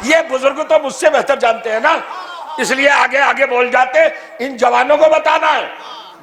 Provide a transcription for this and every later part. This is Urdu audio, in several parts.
یہ بزرگ تو مجھ سے بہتر جانتے ہیں نا، اس لیے آگے آگے بول جاتے، ان جوانوں کو بتانا ہے۔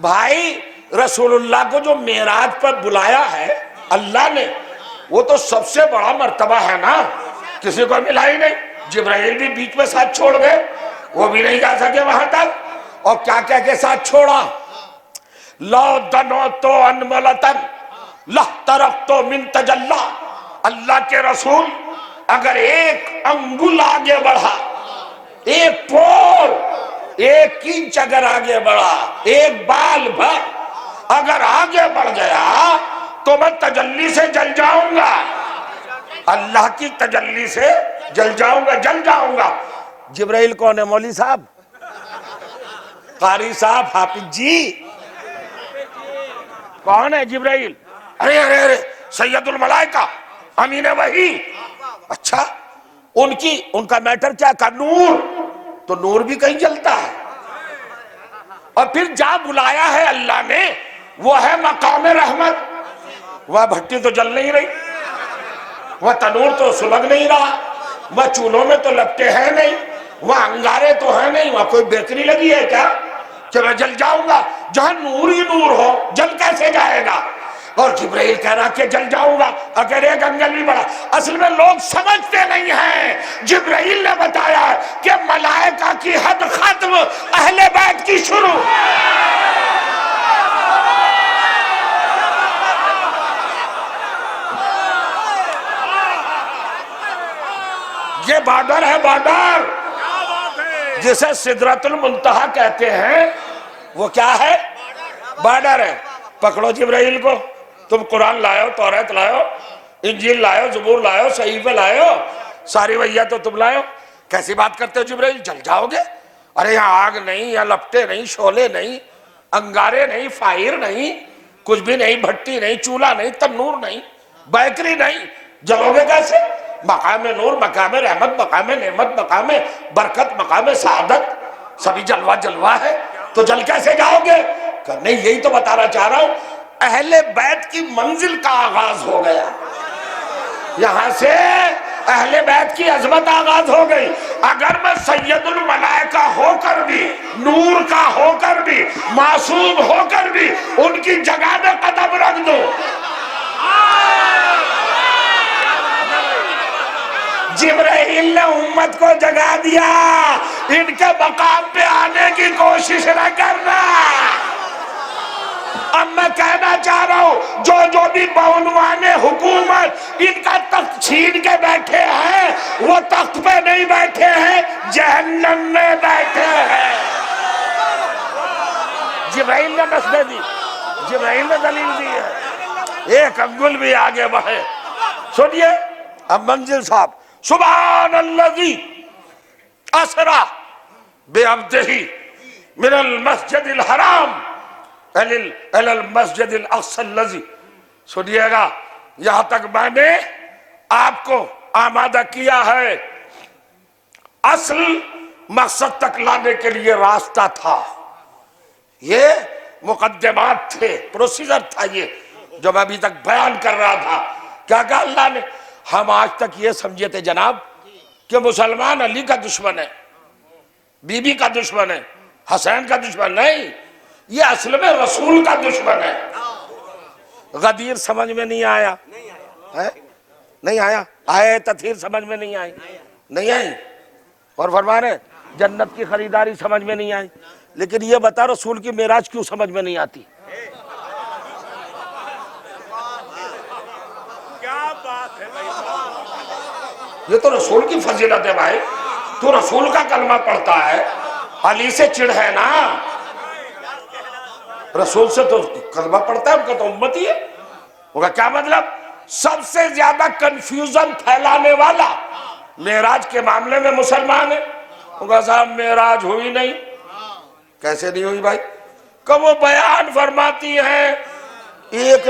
بھائی رسول اللہ کو جو معراج پر بلایا ہے اللہ نے، وہ تو سب سے بڑا مرتبہ ہے نا، کسی کو ملا ہی نہیں۔ جبرائیل بھی بیچ میں ساتھ چھوڑ گئے، وہ بھی نہیں جا سکے وہاں تک، اور کیا کہہ کے ساتھ چھوڑا؟ لو دنوتو انملتن لہترقتو من تجلا، اللہ کے رسول اگر ایک انگل آگے بڑھا، ایک پور، ایک انچ اگر آگے بڑھا، ایک بال بھر اگر آگے بڑھ گیا تو میں تجلی سے جل جاؤں گا، اللہ کی تجلی سے جل جاؤں گا۔ جبرائیل کون ہے؟ مولوی صاحب، قاری صاحب، حافظ جی، کون ہے جبرائیل؟ ارے سید الملائکہ، امین وحی۔ اچھا، ان کا میٹر کیا کا؟ نور، تو نور بھی کہیں جلتا ہے۔ اور پھر جا بلایا ہے اللہ نے، وہ ہے مقام رحمت، وہ بھٹی تو جل نہیں رہی، وہ تنور تو سلگ نہیں رہا، وہ چولہوں میں تو لپٹے ہیں نہیں، وہ انگارے تو ہیں نہیں، وہاں کوئی بیکری لگی ہے کیا کہ میں جل جاؤں گا؟ جہاں نور ہی نور ہو، جل کیسے جائے گا؟ اور جبرائیل کہہ رہا کہ جل جاؤں گا اگر ایک انگل بھی بڑھا۔ اصل میں لوگ سمجھتے نہیں ہیں، جبرائیل نے بتایا کہ ملائکہ کی حد ختم، اہل بیت کی شروع۔ یہ بارڈر ہے، بارڈر جسے سدرۃ المنتہا کہتے ہیں، وہ کیا ہے؟ بارڈر ہے۔ پکڑو جبرائیل کو، تم قرآن لائے ہو، توریت لائے ہو، انجیل لائے ہو، زبور لائے ہو، صحیفے لائے ہو، ساری وحیاں تو تم لائے ہو، کیسی بات کرتے ہو جبرائیل؟ جل جاؤ گے؟ ارے یہاں آگ نہیں، یہاں لپٹے نہیں، شعلے نہیں، انگارے نہیں، فائر نہیں، کچھ بھی نہیں، بھٹی نہیں، چولہا نہیں، تنور نہیں، بیکری نہیں، جلو گے کیسے؟ مقام نور، مقام رحمت، مقام نعمت، مقام برکت، مقام سعادت، سبھی جلوہ ہے، تو جل کیسے جاؤ گے؟ کہ نہیں، یہی تو بتانا چاہ رہا ہوں، اہل بیت کی منزل کا آغاز ہو گیا، یہاں سے اہل بیت کی عظمت آغاز ہو گئی۔ اگر میں سید الملائکہ ہو کر بھی، نور کا ہو کر بھی، معصوم ہو کر بھی ان کی جگہ میں قدم رکھ دوں، جبرائیل نے امت کو جگا دیا، ان کے مقام پہ آنے کی کوشش نہ کرنا۔ اب میں کہنا چاہ رہا ہوں، جو بھی بعنوان حکومت ان کا تخت چھین کے بیٹھے ہیں، وہ تخت پہ نہیں بیٹھے ہیں، جہنم میں بیٹھے ہیں۔ جبرائیل نے نسبت دی، جبرائیل نے دلیل دی ہے، ایک انگل بھی آگے بڑھے۔ سنیے اب منزل صاحب، سبحان الذی اسرا بعبدہ من المسجد الحرام الی المسجد الاقصی الذی، سنیے گا، یہاں تک میں نے آپ کو آمادہ کیا ہے، اصل مقصد تک لانے کے لیے راستہ تھا، یہ مقدمات تھے، پروسیجر تھا، یہ جو میں ابھی تک بیان کر رہا تھا۔ کیا کہا اللہ نے؟ ہم آج تک یہ سمجھے تھے جناب کہ مسلمان علی کا دشمن ہے، بی بی کا دشمن ہے، حسین کا دشمن نہیں، یہ اصل میں رسول کا دشمن ہے۔ غدیر سمجھ میں نہیں آیا، نہیں آیا، آئے تطہیر سمجھ میں نہیں آئی، نہیں آئی، اور فرما رہے جنت کی خریداری سمجھ میں نہیں آئی، لیکن یہ بتا رسول کی معراج کیوں سمجھ میں نہیں آتی؟ یہ تو رسول کی فضیلت ہے بھائی، تو رسول کا کلمہ پڑھتا ہے، علی سے چڑھ ہے نا، رسول سے تو کلمہ پڑھتا ہے، ان کا تو امتی ہے، ان کا کیا مطلب؟ سب سے زیادہ کنفیوژن پھیلانے والا معراج کے معاملے میں مسلمان ہے، ان کا صاحب معراج ہوئی نہیں، کیسے نہیں ہوئی بھائی؟ کہ وہ بیان فرماتی ہیں، ایک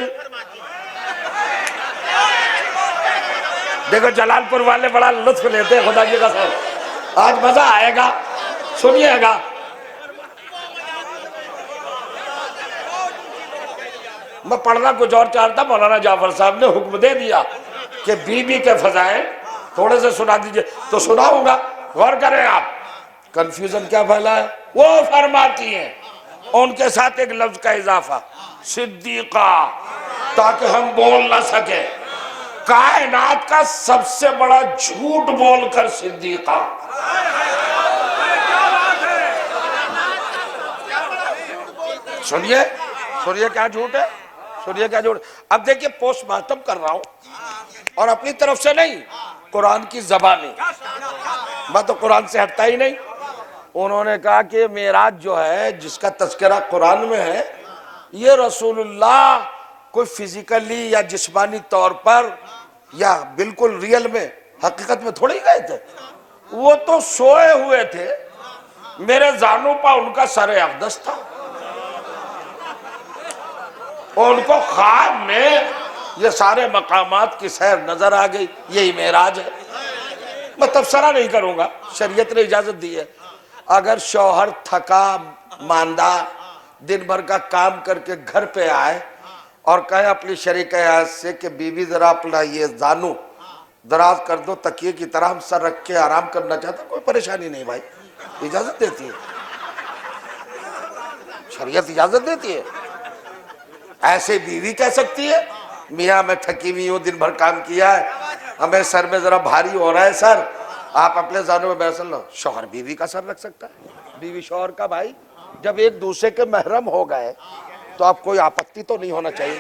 دیکھو جلال پور والے بڑا لطف لیتے ہیں، خدا کی قسم آج مزہ آئے گا، سنیے گا۔ میں پڑھنا کچھ اور چاہتا، مولانا جعفر صاحب نے حکم دے دیا کہ بی بی کے فضائل تھوڑے سے سنا دیجئے تو سناؤں گا، غور کریں آپ۔ کنفیوژن کیا پھیلا ہے؟ وہ فرماتی ہیں ان کے ساتھ ایک لفظ کا اضافہ، صدیقہ، تاکہ ہم بول نہ سکیں۔ کائنات کا سب سے بڑا جھوٹ بول کر صدیقہ۔ سنیے کیا جھوٹ ہے، سنیے کیا جھوٹ۔ اب دیکھیے پوسٹ مارٹم کر رہا ہوں، اور اپنی طرف سے نہیں، قرآن کی زبانی، میں تو قرآن سے ہٹتا ہی نہیں۔ انہوں نے کہا کہ معراج جو ہے جس کا تذکرہ قرآن میں ہے، یہ رسول اللہ کوئی فزیکلی یا جسمانی طور پر یا بالکل ریئل میں حقیقت میں تھوڑے ہی گئے تھے، وہ تو سوئے ہوئے تھے، میرے زانوں پا ان کا سر اقدس تھا، اور ان کو خواب میں یہ سارے مقامات کی سیر نظر آ گئی، یہی معراج ہے۔ میں تبصرہ نہیں کروں گا، شریعت نے اجازت دی ہے۔ اگر شوہر تھکا ماندہ دن بھر کا کام کر کے گھر پہ آئے اور کہے اپنی شریک حیات سے کہ بیوی ذرا اپنا یہ زانو دراز کر دو، تکیے کی طرح ہم سر رکھ کے آرام کرنا چاہتا، کوئی پریشانی نہیں بھائی، اجازت دیتی ہے، شریعت اجازت دیتی ہے۔ ایسے بیوی کہہ سکتی ہے میاں میں تھکی ہوئی ہوں، دن بھر کام کیا ہے، ہمیں سر میں ذرا بھاری ہو رہا ہے سر، آپ اپنے زانوں میں بیٹھ لو۔ شوہر بیوی کا سر رکھ سکتا ہے، بیوی شوہر کا۔ بھائی جب ایک دوسرے کے محرم ہو گئے تو اب کوئی آپتی تو نہیں ہونا چاہیے۔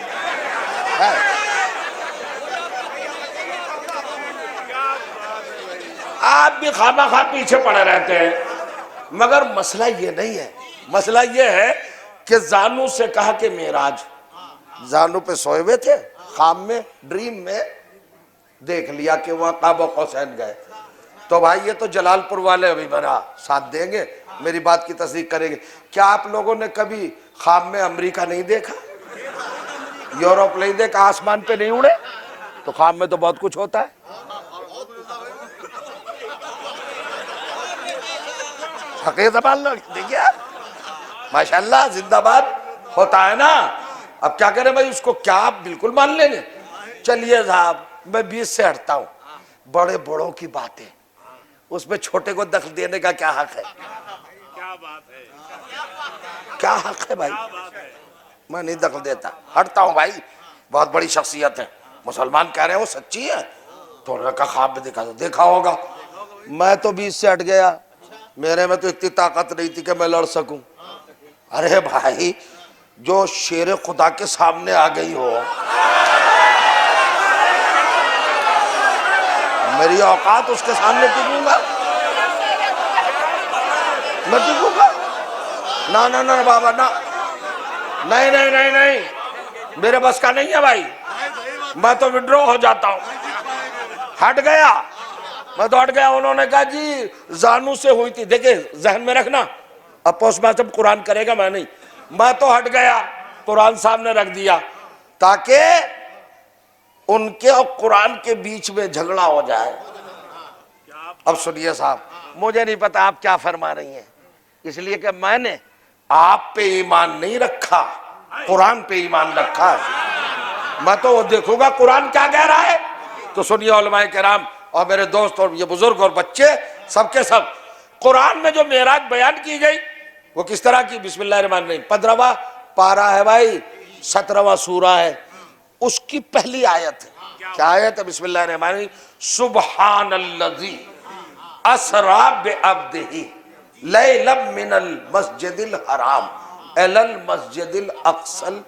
آپ بھی خواہ پیچھے پڑے رہتے ہیں، مگر مسئلہ یہ نہیں ہے، مسئلہ یہ ہے کہ زانو سے کہا کہ معراج، زانو پہ سوئے ہوئے تھے، خواب میں ڈریم میں دیکھ لیا کہ وہاں قاب قوسین گئے، تو بھائی یہ تو جلال پور والے ابھی میرا ساتھ دیں گے، میری بات کی تصدیق کریں گے۔ کیا آپ لوگوں نے کبھی خواب میں امریکہ نہیں دیکھا، یورپ نہیں دیکھا، آسمان پہ نہیں اڑے؟ تو خواب میں تو بہت کچھ ہوتا ہے۔ حقیقت زبان لوگ دیکھئے آپ، ماشاءاللہ زندہ باد ہوتا ہے نا۔ اب کیا کریں بھائی، اس کو کیا آپ بالکل مان لیں گے؟ چلیے صاحب میں 20 سے ہٹتا ہوں، بڑے بڑوں کی باتیں، اس میں چھوٹے کو دخل دینے کا کیا حق ہے؟ کیا حق ہے بھائی؟ میں نہیں دخل دیتا، ہٹتا ہوں بھائی، بہت بڑی شخصیت ہے، مسلمان کہہ رہے ہیں وہ سچی ہے، تو انہوں نے کہا خواب میں دیکھا ہوگا۔ میں تو 20 سے ہٹ گیا، میرے میں تو اتنی طاقت نہیں تھی کہ میں لڑ سکوں۔ ارے بھائی جو شیر خدا کے سامنے آ گئی ہو، میری اوقات اس کے سامنے ٹکوں گا؟ میں ٹکوں گا؟ نہ بابا نہ، نہیں، میرے بس کا نہیں ہے بھائی، میں تو وڈرو ہو جاتا ہوں، ہٹ گیا، میں تو ہٹ گیا۔ انہوں نے کہا جی زانو سے ہوئی تھی، دیکھیں ذہن میں رکھنا، اب پوسٹ مارٹم قرآن کرے گا، میں نہیں، میں تو ہٹ گیا، قرآن سامنے رکھ دیا تاکہ ان کے اور قرآن کے بیچ میں جھگڑا ہو جائے۔ اب سنیے صاحب، مجھے نہیں پتا آپ کیا فرما رہی ہیں، اس لیے کہ میں نے آپ پہ ایمان نہیں رکھا، قرآن پہ ایمان رکھا ہے۔ میں تو وہ دیکھوں گا قرآن کیا کہہ رہا ہے۔ تو سنیے علماء کرام اور میرے دوست اور یہ بزرگ اور بچے سب کے سب، قرآن میں جو معراج بیان کی گئی وہ کس طرح کی؟ بسم اللہ الرحمن الرحیم، 15واں پارہ ہے بھائی، 17واں سورہ ہے، اس کی پہلی آیت ہے۔ کیا آیت ہے؟ بسم اللہ الرحمن الرحیم، سبحان الذی اسریٰ بعبدہ لیلا من المسجد الحرام الی المسجد الاقصی۔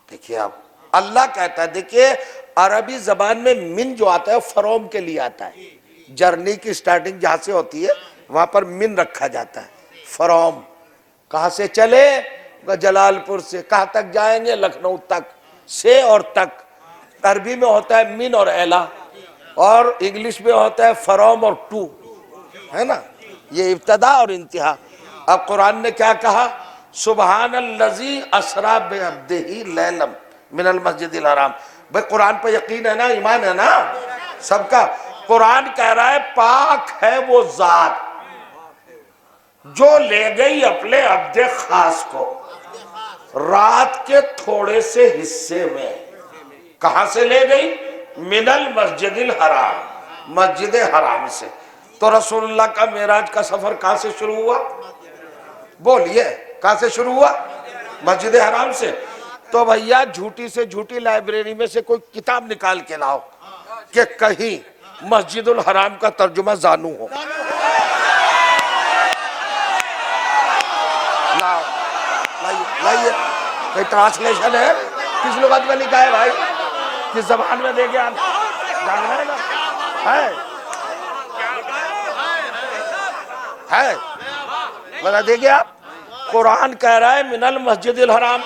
دیکھئے آپ، اللہ کہتا ہے، دیکھئے عربی زبان میں من جو آتا ہے فروم کے لیے آتا ہے، جرنی کی سٹارٹنگ جہاں سے ہوتی ہے وہاں پر من رکھا جاتا ہے، فروم۔ کہاں سے چلے؟ جلال پور سے۔ کہاں تک جائیں گے؟ لکھنؤ تک، سے اور تک۔ عربی میں ہوتا ہے من اور اعلیٰ، اور انگلش میں ہوتا ہے فروم اور ٹو، ہے نا، یہ ابتدا اور انتہا۔ اب قرآن نے کیا کہا؟ سبحان الذی اسریٰ بعبدہ لیلا من المسجد الحرام۔ بھئی قرآن پہ یقین ہے نا، ایمان ہے نا سب کا؟ قرآن کہہ رہا ہے پاک ہے وہ ذات جو لے گئی اپنے عبد خاص کو رات کے تھوڑے سے حصے میں۔ کہاں سے لے گئی؟ من المسجد الحرام، مسجد حرام سے۔ تو رسول اللہ کا معراج کا سفر کہاں سے شروع ہوا؟ بولیے کہاں سے شروع ہوا؟ مسجد حرام سے۔ تو بھیا جھوٹی سے جھوٹی لائبریری میں سے کوئی کتاب نکال کے لاؤ کہ کہیں مسجد الحرام کا ترجمہ زانو ہو۔ لائیے کوئی ٹرانسلیشن ہے؟ کس لغت میں لکھا ہے بھائی؟ کس زبان میں دے گے آپ جاننا ہے نا؟ ہے بتا دے گے آپ؟ قرآن کہہ رہا ہے من المسجد الحرام،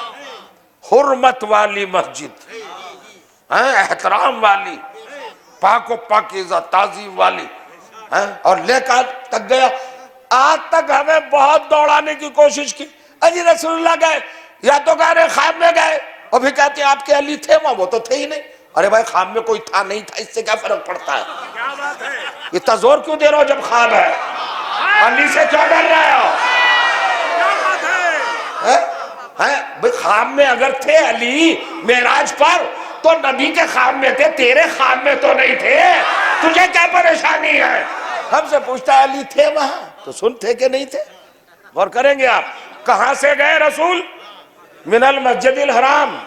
حرمت والی مسجد، احترام والی، پاک و پاکیزہ تعظیم والی، اور لے کر تک گیا۔ آج تک ہمیں بہت دوڑانے کی کوشش کی، اجی رسول اللہ گئے یا تو کہہ رہے خواب میں گئے، اور بھی کہتے ہیں آپ کے علی تھے وہاں، وہ تو تھے ہی نہیں۔ ارے بھائی خواب میں کوئی تھا نہیں تھا، اس سے کیا فرق پڑتا ہے؟ اتنا زور کیوں دے رہا ہو جب خواب ہے؟ علی سے کیوں ڈر رہے ہو؟ بھئی خواب میں اگر تھے علی معراج پر تو نبی کے خواب میں تھے، تیرے خواب میں تو نہیں تھے، تجھے کیا پریشانی ہے؟ ہم سے پوچھتا ہے علی تھے وہاں تو سن تھے کہ نہیں تھے؟ غور کریں گے آپ؟ کہاں سے گئے رسول؟ من المسجد الحرام،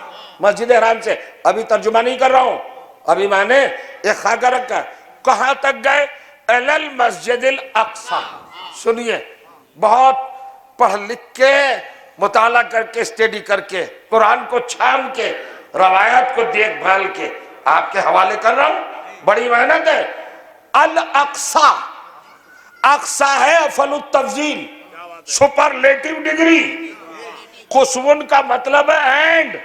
مسجد حرام سے۔ ابھی ترجمہ نہیں کر رہا ہوں، ابھی میں نے ایک خاکہ رکھا۔ کہاں تک گئے؟ الی المسجد الاقصی۔ سنیے، بہت پڑھ لکھ کے مطالعہ کر کے اسٹڈی کر کے قرآن کو چھان کے روایات کو دیکھ بھال کے آپ کے حوالے کر رہا ہوں، بڑی محنت ہے۔ الاقصی، اقصی ہے افعل التفضیل، سپرلیٹو ڈگری۔ قصون کا مطلب ہے اینڈ،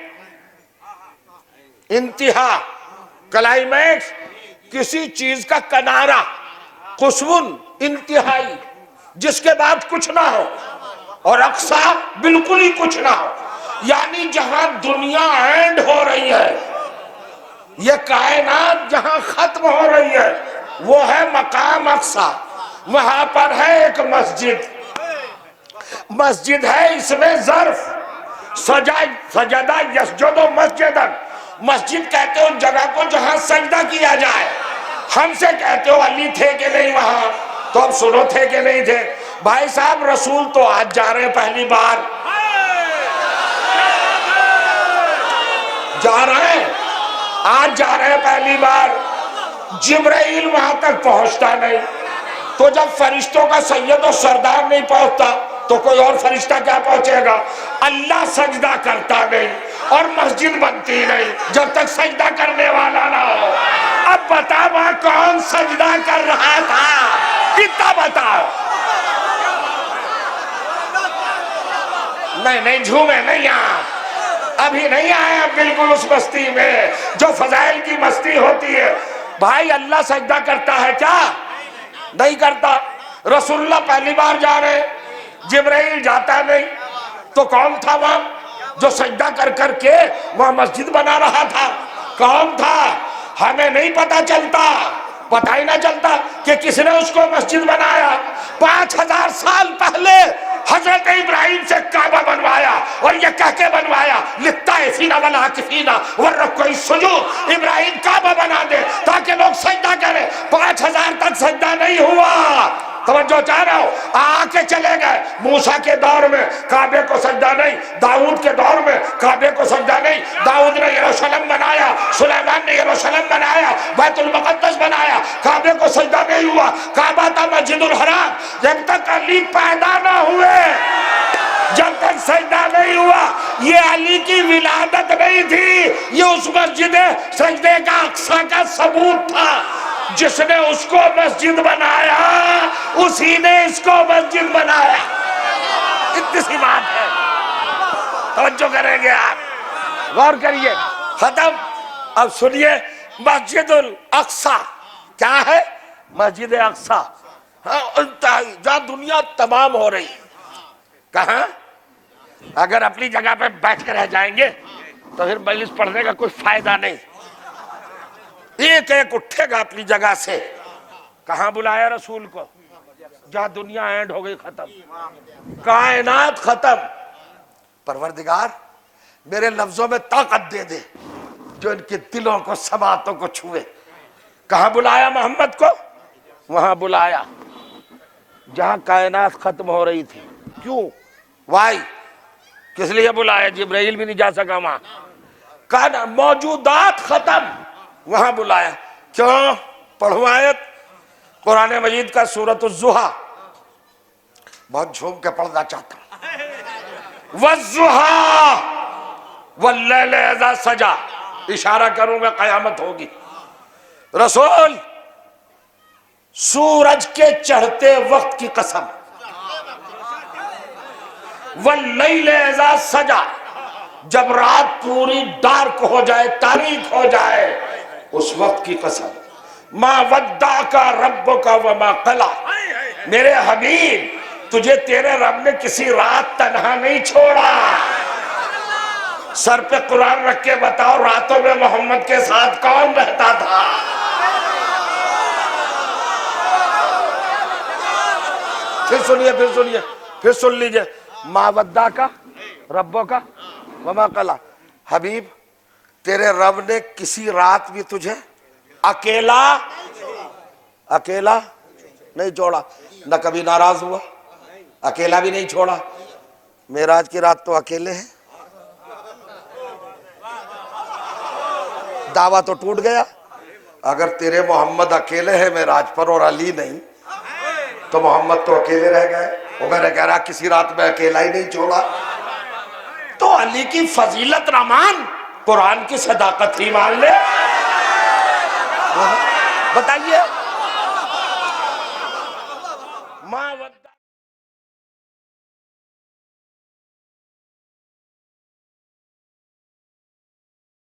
انتہا، کلائمیکس، کسی چیز کا کنارہ۔ قصون انتہائی، جس کے بعد کچھ نہ ہو، اور اقصی بالکل ہی کچھ نہ ہو، یعنی جہاں دنیا اینڈ ہو رہی ہے، یہ کائنات جہاں ختم ہو رہی ہے، وہ ہے مقام اقصی۔ وہاں پر ہے ایک مسجد، مسجد ہے اس میں ظرف، سجدہ یسجد مسجدن، مسجد کہتے ہو جگہ کو جہاں سجدہ کیا جائے۔ ہم سے کہتے ہو علی تھے کہ نہیں وہاں، تو اب سنو تھے کہ نہیں تھے۔ بھائی صاحب رسول تو آج جا رہے ہیں پہلی بار، جا رہے ہیں آج جا رہے ہیں پہلی بار، جبرائیل وہاں تک پہنچتا نہیں، تو جب فرشتوں کا سید و سردار نہیں پہنچتا تو کوئی اور فرشتہ کیا پہنچے گا؟ اللہ سجدہ کرتا نہیں اور مسجد بنتی نہیں جب تک سجدہ کرنے والا نہ ہو۔ اب بتا وہاں کون سجدہ کر رہا تھا؟ کتنا بتاؤ؟ نہیں جھومے نہیں آپ، ابھی نہیں آئے اب بالکل اس مستی میں جو فضائل کی مستی ہوتی ہے۔ بھائی اللہ سجدہ کرتا ہے کیا؟ نہیں کرتا۔ رسول اللہ پہلی بار جا رہے، جبرائیل جاتا نہیں، تو کون تھا وہاں جو سجدہ کر کر کے وہاں مسجد بنا رہا تھا؟ کون تھا؟ ہمیں نہیں پتا چلتا، پتہ ہی نہ چلتا کہ کس نے اس کو مسجد بنایا۔ 5000 سال پہلے حضرت ابراہیم سے کعبہ بنوایا، اور یہ کہہ کے بنوایا للطائفین والعاکفین والرکع السجود، ابراہیم کعبہ بنا دے تاکہ لوگ سجدہ کریں۔ 5000 تک سجدہ نہیں ہوا، توجہ چاہ رہا ہو؟ آ کے چلے گئے۔ موسیٰ کے دور میں کعبے کو سجدہ نہیں، داؤد کے دور میں کعبے کو سجدہ نہیں۔ داؤد نے یروشلم بنایا، سلیمان نے یروشلم بنایا، بیت المقدس بنایا، کعبے کو سجدہ نہیں ہوا۔ کعبہ تھا مسجد الحرام، جب تک علی پیدا نہ ہوئے، جب تک سجدہ نہیں ہوا۔ یہ علی کی ولادت نہیں تھی، یہ اس مسجد سجدے کا اقصی کا ثبوت تھا۔ جس نے اس کو مسجد بنایا اسی نے اس کو مسجد بنایا۔ اتنی سی بات ہے، توجہ کریں گے آپ، غور کریے۔ ختم۔ اب سنیے، مسجد الاقصی کیا ہے؟ مسجد اقصی انتہائی، جہاں دنیا تمام ہو رہی۔ کہاں؟ اگر اپنی جگہ پہ بیٹھ کے رہ جائیں گے تو پھر مجلس پڑھنے کا کوئی فائدہ نہیں۔ ایک ایک اٹھے گا اپنی جگہ سے۔ کہاں بلایا رسول کو؟ جہاں دنیا اینڈ ہو گئی، ختم، کائنات ختم۔ پروردگار میرے لفظوں میں طاقت دے دے جو ان کے دلوں کو سماعتوں کو چھوئے۔ کہاں بلایا محمد کو؟ وہاں بلایا جہاں کائنات ختم ہو رہی تھی. کیوں؟ وائی کس لیے بلایا؟ جبرائیل بھی نہیں جا سکا وہاں. کہنا موجودات ختم، وہاں بلایا. کیوں؟ پڑھو آیت قرآن مجید کا سورۃ الضحیٰ، بہت جھوم کے پڑھنا چاہتا ہوں. والضحیٰ واللیل اذا سجا، اشارہ کروں گا قیامت ہوگی. رسول سورج کے چڑھتے وقت کی قسم، واللیل اذا سجا، جب رات پوری ڈارک ہو جائے، تاریک ہو جائے، اس وقت کی قسم. ما ودعک ربک وما قلی، میرے حبیب تجھے تیرے رب نے کسی رات تنہا نہیں چھوڑا. سر پہ قرآن رکھ کے بتاؤ راتوں میں محمد کے ساتھ کون رہتا تھا؟ پھر سن لیجئے. ما ودعک ربک وما قلی، حبیب تیرے رب نے کسی رات بھی تجھے اکیلا نہیں چھوڑا. نہ کبھی ناراض ہوا، اکیلا بھی نہیں چھوڑا. معراج کی رات تو اکیلے ہیں، دعویٰ تو ٹوٹ گیا. اگر تیرے محمد اکیلے ہیں معراج پر اور علی نہیں تو محمد تو اکیلے رہ گئے. وہ میں نے کہہ رہا کسی رات میں اکیلا ہی نہیں چھوڑا. تو علی کی فضیلت نہ مان، قرآن کی صداقت ہی مان لے. بتائیے